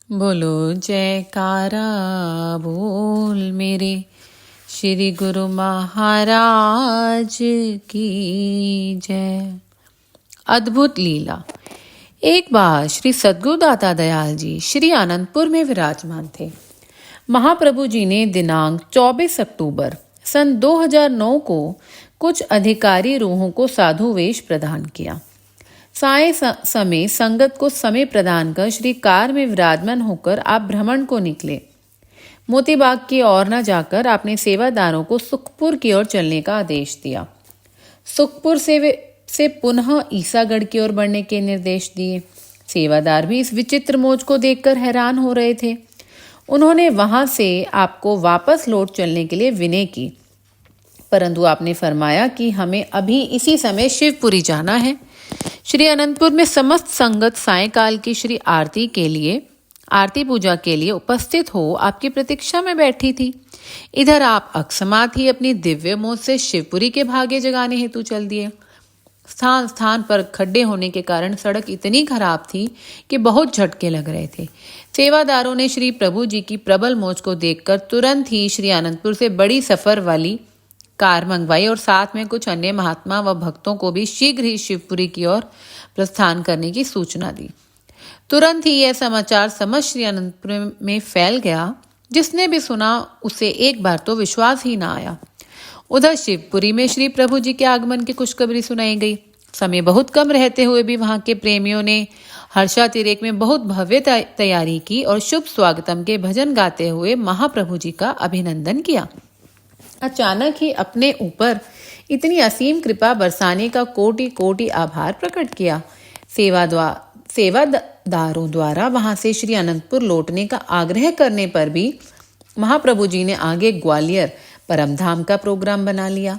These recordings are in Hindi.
बोलो जयकारा बोल मेरे श्री गुरु महाराज की जय। अद्भुत लीला। एक बार श्री सद्गुरु दाता दयाल जी श्री आनंदपुर में विराजमान थे। महाप्रभु जी ने दिनांक 24 अक्टूबर सन 2009 को कुछ अधिकारी रूहों को साधु वेश प्रदान किया। साय समय संगत को समय प्रदान कर श्री कार में विराजमान होकर आप भ्रमण को निकले। मोती बाग की ओर न जाकर आपने सेवादारों को सुखपुर की ओर चलने का आदेश दिया। सुखपुर से पुनः ईसागढ़ की ओर बढ़ने के निर्देश दिए। सेवादार भी इस विचित्र मोज को देखकर हैरान हो रहे थे। उन्होंने वहां से आपको वापस लौट चलने के लिए विनय की, परंतु आपने फरमाया कि हमें अभी इसी समय शिवपुरी जाना है। श्री अनंतपुर में समस्त संगत सायंकाल की श्री आरती पूजा के लिए उपस्थित हो आपकी प्रतीक्षा में बैठी थी। इधर आप अकस्मात ही अपनी दिव्य मोह से शिवपुरी के भागे जगाने हेतु चल दिए। स्थान स्थान पर खड्डे होने के कारण सड़क इतनी खराब थी कि बहुत झटके लग रहे थे। सेवादारों ने श्री प्रभु जी की प्रबल मोज को देखकर तुरंत ही श्री आनंदपुर से बड़ी सफर वाली कार मंगवाई और साथ में कुछ अन्य महात्मा व भक्तों को भी शीघ्र ही शिवपुरी की ओर प्रस्थान करने की सूचना दी। तुरंत ही यह समाचार समस्त श्री अनंतपुर में फैल गया। जिसने भी सुना उसे एक बार तो विश्वास ही ना आया। उधर शिवपुरी में श्री प्रभु जी के आगमन की खुशखबरी सुनाई गई। समय बहुत कम रहते हुए भी वहां के प्रेमियों ने हर्षातिरेक में बहुत भव्य तैयारी की और शुभ स्वागतम के भजन गाते हुए महाप्रभु जी का अभिनंदन किया। अचानक ही अपने ऊपर इतनी असीम कृपा बरसाने का कोटि कोटि आभार प्रकट किया। सेवादारों द्वारा वहां से श्री अनंतपुर लौटने का आग्रह करने पर भी महाप्रभु जी ने आगे ग्वालियर परमधाम का प्रोग्राम बना लिया।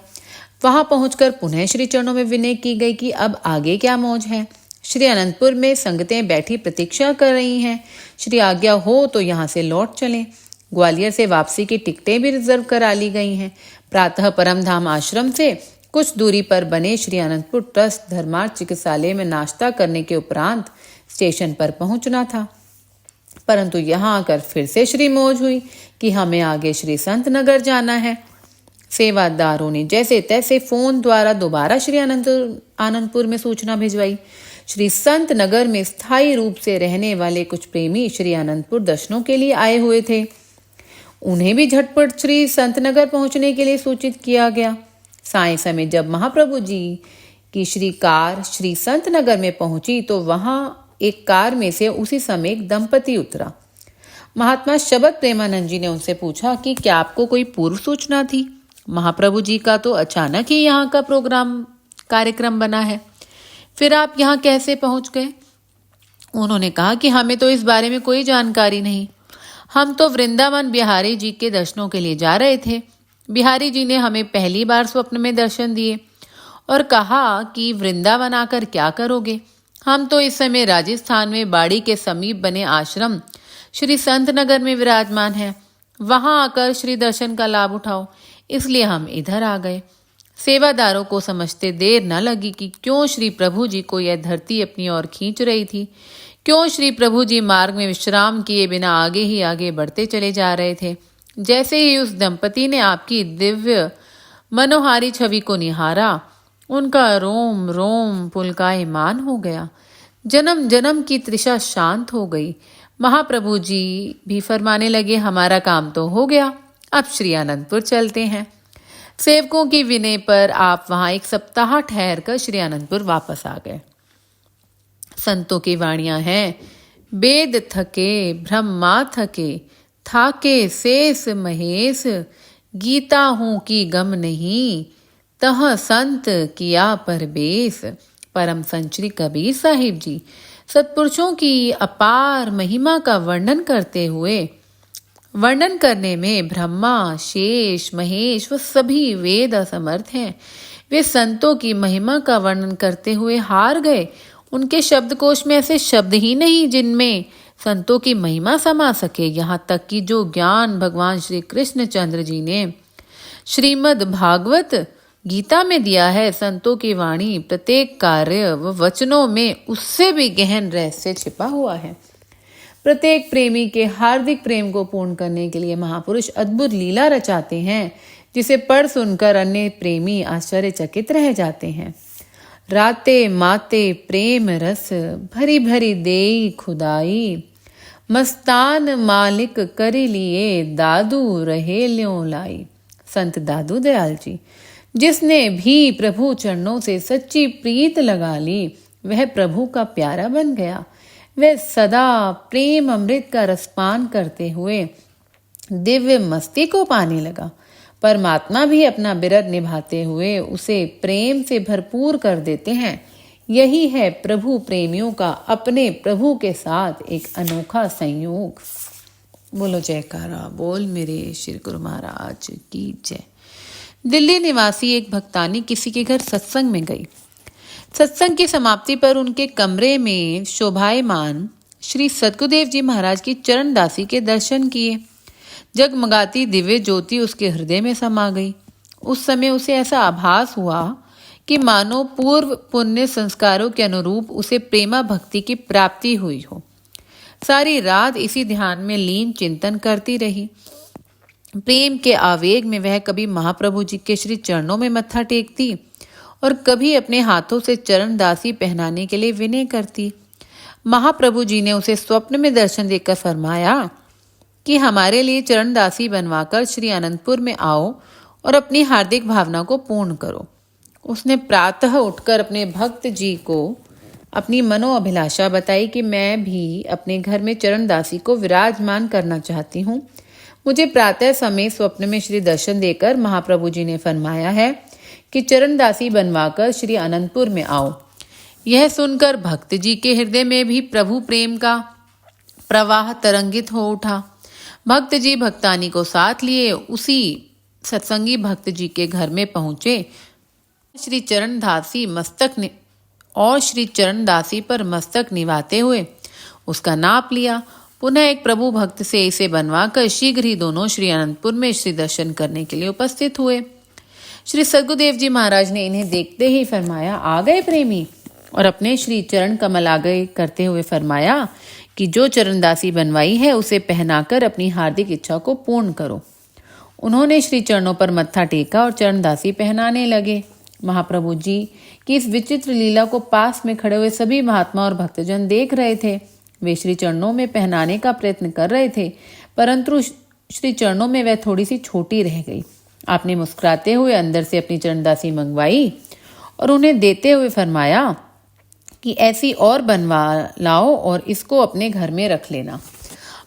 वहां पहुंचकर पुनः श्री चरणों में विनय की गई कि अब आगे क्या मौज है। श्री अनंतपुर में संगतें बैठी प्रतीक्षा कर रही हैं। श्री आज्ञा हो तो यहाँ से लौट चलें। ग्वालियर से वापसी की टिकटें भी रिजर्व करा ली गई हैं। प्रातः परमधाम आश्रम से कुछ दूरी पर बने श्री अनंतपुर ट्रस्ट धर्मार्थ चिकित्सालय में नाश्ता करने के उपरांत स्टेशन पर पहुंचना था, परंतु यहाँ आकर फिर से श्री मौज हुई कि हमें आगे श्री संत नगर जाना है। सेवादारों ने जैसे तैसे फोन द्वारा दोबारा श्री आनंदपुर में सूचना भिजवाई। श्री संत नगर में स्थायी रूप से रहने वाले कुछ प्रेमी श्री आनंदपुर दर्शनों के लिए आए हुए थे। उन्हें भी झटपट श्री संत नगर पहुंचने के लिए सूचित किया गया। साय समय जब महाप्रभु जी की श्री कार श्री संत नगर में पहुंची तो वहां एक कार में से उसी समय एक दंपति उतरा। महात्मा शबद प्रेमानंद जी ने उनसे पूछा कि क्या आपको कोई पूर्व सूचना थी? महाप्रभु जी का तो अचानक ही यहाँ का कार्यक्रम बना है, फिर आप यहाँ कैसे पहुंच गए? उन्होंने कहा कि हमें तो इस बारे में कोई जानकारी नहीं। हम तो वृंदावन बिहारी जी के दर्शनों के लिए जा रहे थे। बिहारी जी ने हमें पहली बार स्वप्न में दर्शन दिए और कहा कि वृंदावन आकर क्या करोगे? हम तो इस समय राजस्थान में बाड़ी के समीप बने आश्रम श्री संत नगर में विराजमान है। वहां आकर श्री दर्शन का लाभ उठाओ, इसलिए हम इधर आ गए। सेवादारों को समझते देर न लगी कि क्यों श्री प्रभु जी को यह धरती अपनी ओर खींच रही थी, क्यों श्री प्रभु जी मार्ग में विश्राम किए बिना आगे ही आगे बढ़ते चले जा रहे थे। जैसे ही उस दंपति ने आपकी दिव्य मनोहारी छवि को निहारा, उनका रोम रोम पुलकायमान हो गया। जन्म जन्म की तृषा शांत हो गई। महाप्रभु जी भी फरमाने लगे, हमारा काम तो हो गया, अब श्री आनंदपुर चलते हैं। सेवकों की विनय पर आप वहां एक सप्ताह ठहर कर श्री आनंदपुर वापस आ गए। संतों की वाणियां हैं, वेद थके ब्रह्मा थके, थाके शेष महेश, गीता हूं की गम नहीं, तह संत किया परबेश। परम संत श्री कबीर साहिब जी सत्पुरुषों की अपार महिमा का वर्णन करने में ब्रह्मा शेष महेश व सभी वेद असमर्थ हैं। वे संतों की महिमा का वर्णन करते हुए हार गए। उनके शब्दकोश में ऐसे शब्द ही नहीं जिनमें संतों की महिमा समा सके। यहाँ तक कि जो ज्ञान भगवान श्री कृष्णचंद्र जी ने श्रीमद् भागवत गीता में दिया है, संतों की वाणी प्रत्येक कार्य व वचनों में उससे भी गहन रहस्य छिपा हुआ है। प्रत्येक प्रेमी के हार्दिक प्रेम को पूर्ण करने के लिए महापुरुष अद्भुत लीला रचाते हैं, जिसे पढ़ सुनकर अन्य प्रेमी आश्चर्यचकित रह जाते हैं। राते माते प्रेम रस भरी भरी देई खुदाई, मस्तान मालिक करी लिए दादू रहे ल्यों लाई। संत दादू दयाल जी, जिसने भी प्रभु चरणों से सच्ची प्रीत लगा ली, वह प्रभु का प्यारा बन गया। वह सदा प्रेम अमृत का रसपान करते हुए दिव्य मस्ती को पाने लगा। परमात्मा भी अपना बिरद निभाते हुए उसे प्रेम से भरपूर कर देते हैं। यही है प्रभु प्रेमियों का अपने प्रभु के साथ एक अनोखा संयोग। बोलो जयकारा बोल मेरे श्री गुरु महाराज की जय। दिल्ली निवासी एक भक्तानी किसी के घर सत्संग में गई। सत्संग की समाप्ति पर उनके कमरे में शोभायमान श्री सद्गुरुदेव जी महाराज की चरण दासी के दर्शन किए। जगमगाती दिव्य ज्योति उसके हृदय में समा गई। उस समय उसे ऐसा आभास हुआ कि मानो पूर्व पुण्य संस्कारों के अनुरूप उसे प्रेमा भक्ति की प्राप्ति हुई हो। सारी रात इसी ध्यान में लीन चिंतन करती रही। प्रेम के आवेग में वह कभी महाप्रभु जी के श्री चरणों में मत्था टेकती और कभी अपने हाथों से चरण दासी पहनाने के लिए विनय करती। महाप्रभु जी ने उसे स्वप्न में दर्शन देकर फरमाया कि हमारे लिए चरण दासी बनवाकर श्री अनंतपुर में आओ और अपनी हार्दिक भावना को पूर्ण करो। उसने प्रातः उठकर अपने भक्त जी को अपनी मनोअभिलाषा बताई कि मैं भी अपने घर में चरण दासी को विराजमान करना चाहती हूँ। मुझे प्रातः समय स्वप्न में श्री दर्शन देकर महाप्रभु जी ने फरमाया है कि चरण दासी बनवाकर श्री अनंतपुर में आओ। यह सुनकर भक्त जी के हृदय में भी प्रभु प्रेम का प्रवाह तरंगित हो उठा। भक्त जी भक्तानी को साथ लिए उसी सत्संगी भक्त जी के घर में पहुंचे। श्री चरण दासी पर मस्तक निभाते हुए उसका नाप लिया। पुनः एक प्रभु भक्त से इसे बनवाकर शीघ्र ही दोनों श्री अनंतपुर में श्री दर्शन करने के लिए उपस्थित हुए। श्री सद्गुरुदेव जी महाराज ने इन्हें देखते ही फरमाया, आ गए प्रेमी, और अपने श्री चरण कमल आगे करते हुए फरमाया कि जो चरण दासी बनवाई है उसे पहनाकर अपनी हार्दिक इच्छा को पूर्ण करो। उन्होंने श्री चरणों पर मत्था टेका और चरण दासी पहनाने लगे। महाप्रभु जी की इस विचित्र लीला को पास में खड़े हुए सभी महात्मा और भक्तजन देख रहे थे। वे श्री चरणों में पहनाने का प्रयत्न कर रहे थे, परंतु श्री चरणों में वह थोड़ी सी छोटी रह गई। आपने मुस्कुराते हुए अंदर से अपनी चरण दासी मंगवाई और उन्हें देते हुए फरमाया कि ऐसी और बनवा लाओ और इसको अपने घर में रख लेना।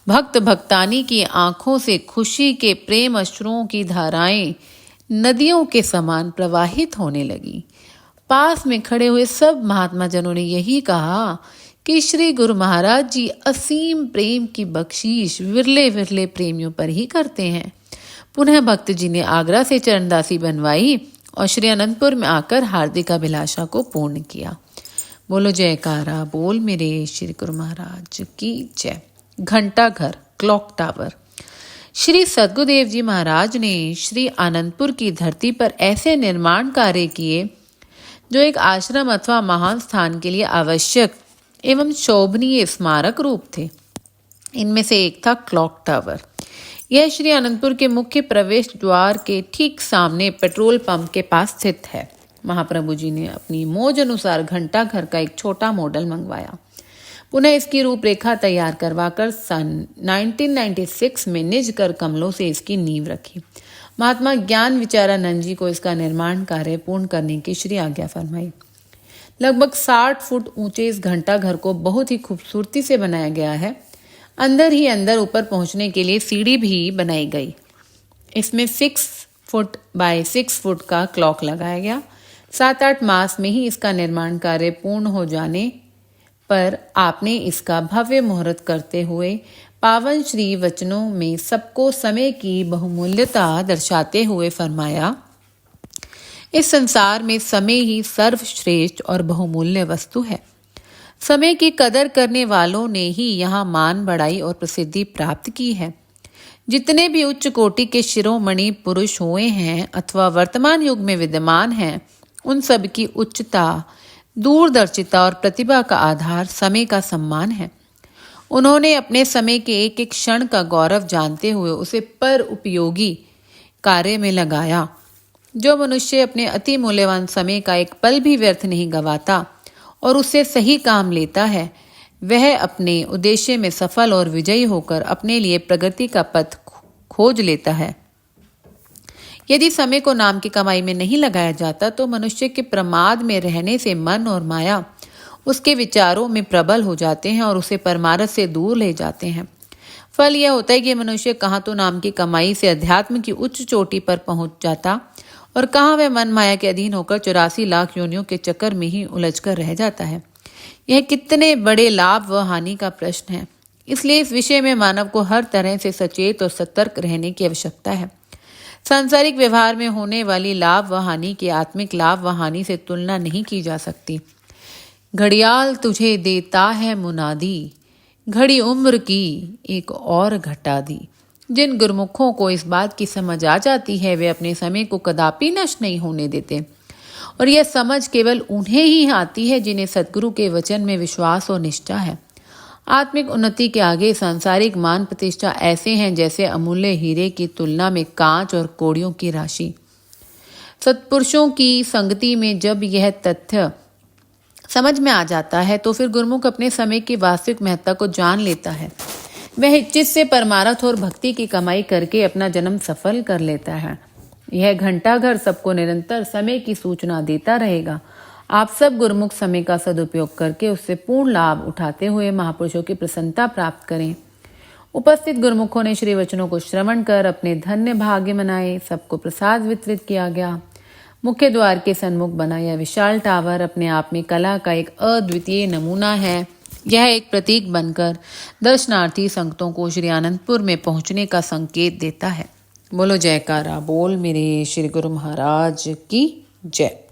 भक्त भक्तानी की आंखों से खुशी के प्रेम अश्रुओं की धाराएं नदियों के समान प्रवाहित होने लगी। पास में खड़े हुए सब महात्मा जनों ने यही कहा कि श्री गुरु महाराज जी असीम प्रेम की बख्शीश विरले विरले प्रेमियों पर ही करते हैं। पुनः भक्त जी ने आगरा से चरणदासी बनवाई और श्री अनंतपुर में आकर हार्दिक अभिलाषा को पूर्ण किया। बोलो जयकारा बोल मेरे श्री गुरु महाराज की जय। घंटा घर, क्लॉक टावर। श्री सद्गुरुदेव जी महाराज ने श्री आनंदपुर की धरती पर ऐसे निर्माण कार्य किए जो एक आश्रम अथवा महान स्थान के लिए आवश्यक एवं शोभनीय स्मारक रूप थे। इनमें से एक था क्लॉक टावर। यह श्री आनंदपुर के मुख्य प्रवेश द्वार के ठीक सामने पेट्रोल पंप के पास स्थित है। महाप्रभु जी ने अपनी मौज अनुसार घंटा घर का एक छोटा मॉडल मंगवाया। पुनः इसकी रूपरेखा तैयार करवाकर सन 1996 में निज कर कमलों से इसकी नींव रखी। महात्मा ज्ञान विचारानंद जी को इसका निर्माण कार्य पूर्ण करने की श्री आज्ञा फरमाई। लगभग 60 फुट ऊंचे इस घंटा घर को बहुत ही खूबसूरती से बनाया गया है। अंदर ही अंदर ऊपर पहुंचने के लिए सीढ़ी भी बनाई गई। इसमें 6 फुट बाय 6 फुट का क्लॉक लगाया गया। 7-8 मास में ही इसका निर्माण कार्य पूर्ण हो जाने पर आपने इसका भव्य मुहूर्त करते हुए पावन श्री वचनों में सबको समय की बहुमूल्यता दर्शाते हुए फरमाया, इस संसार में समय ही सर्वश्रेष्ठ और बहुमूल्य वस्तु है। समय की कदर करने वालों ने ही यहाँ मान बढ़ाई और प्रसिद्धि प्राप्त की है। जितने भी उच्च कोटि के शिरोमणि पुरुष हुए हैं अथवा वर्तमान युग में विद्यमान हैं, उन सब की उच्चता, दूरदर्शिता और प्रतिभा का आधार समय का सम्मान है। उन्होंने अपने समय के एक एक क्षण का गौरव जानते हुए उसे पर उपयोगी कार्य में लगाया। जो मनुष्य अपने अति मूल्यवान समय का एक पल भी व्यर्थ नहीं गवाता और उससे सही काम लेता है, वह अपने उद्देश्य में सफल और विजयी होकर अपने लिए प्रगति का पथ खोज लेता है। यदि समय को नाम की कमाई में नहीं लगाया जाता तो मनुष्य के प्रमाद में रहने से मन और माया उसके विचारों में प्रबल हो जाते हैं और उसे परमारथ से दूर ले जाते हैं। फल यह होता है कि मनुष्य कहाँ तो नाम की कमाई से अध्यात्म की उच्च चोटी पर पहुंच जाता और कहाँ वह मन माया के अधीन होकर 84 लाख योनियों के चक्कर में ही उलझकर रह जाता है। यह कितने बड़े लाभ व हानि का प्रश्न है। इसलिए इस विषय में मानव को हर तरह से सचेत और सतर्क रहने की आवश्यकता है। सांसारिक व्यवहार में होने वाली लाभ व हानि की आत्मिक लाभ व हानि से तुलना नहीं की जा सकती। घड़ियाल तुझे देता है मुनादी, घड़ी उम्र की एक और घटा दी। जिन गुरमुखों को इस बात की समझ आ जाती है वे अपने समय को कदापि नष्ट नहीं होने देते, और यह समझ केवल उन्हें ही आती है जिन्हें सद्गुरु के वचन में विश्वास और निष्ठा है। आत्मिक उन्नति के आगे सांसारिक मान प्रतिष्ठा ऐसे हैं जैसे अमूल्य हीरे की तुलना में कांच और कौड़ियों की राशि। सत्पुरुषों की संगति में जब यह तथ्य समझ में आ जाता है तो फिर गुरुमुख अपने समय की वास्तविक महत्ता को जान लेता है। वह चित्त से परमारथ और भक्ति की कमाई करके अपना जन्म सफल कर लेता है। यह घंटाघर सबको निरंतर समय की सूचना देता रहेगा। आप सब गुरुमुख समय का सदुपयोग करके उससे पूर्ण लाभ उठाते हुए महापुरुषों की प्रसन्नता प्राप्त करें। उपस्थित गुरुमुखों ने श्री वचनों को श्रवण कर अपने धन्य भाग्य मनाए। सबको प्रसाद वितरित किया गया। मुख्य द्वार के सन्मुख बना यह विशाल टावर अपने आप में कला का एक अद्वितीय नमूना है। यह एक प्रतीक बनकर दर्शनार्थी संगतों को श्री आनंदपुर में पहुंचने का संकेत देता है। बोलो जयकारा बोल मेरे श्री गुरु महाराज की जय।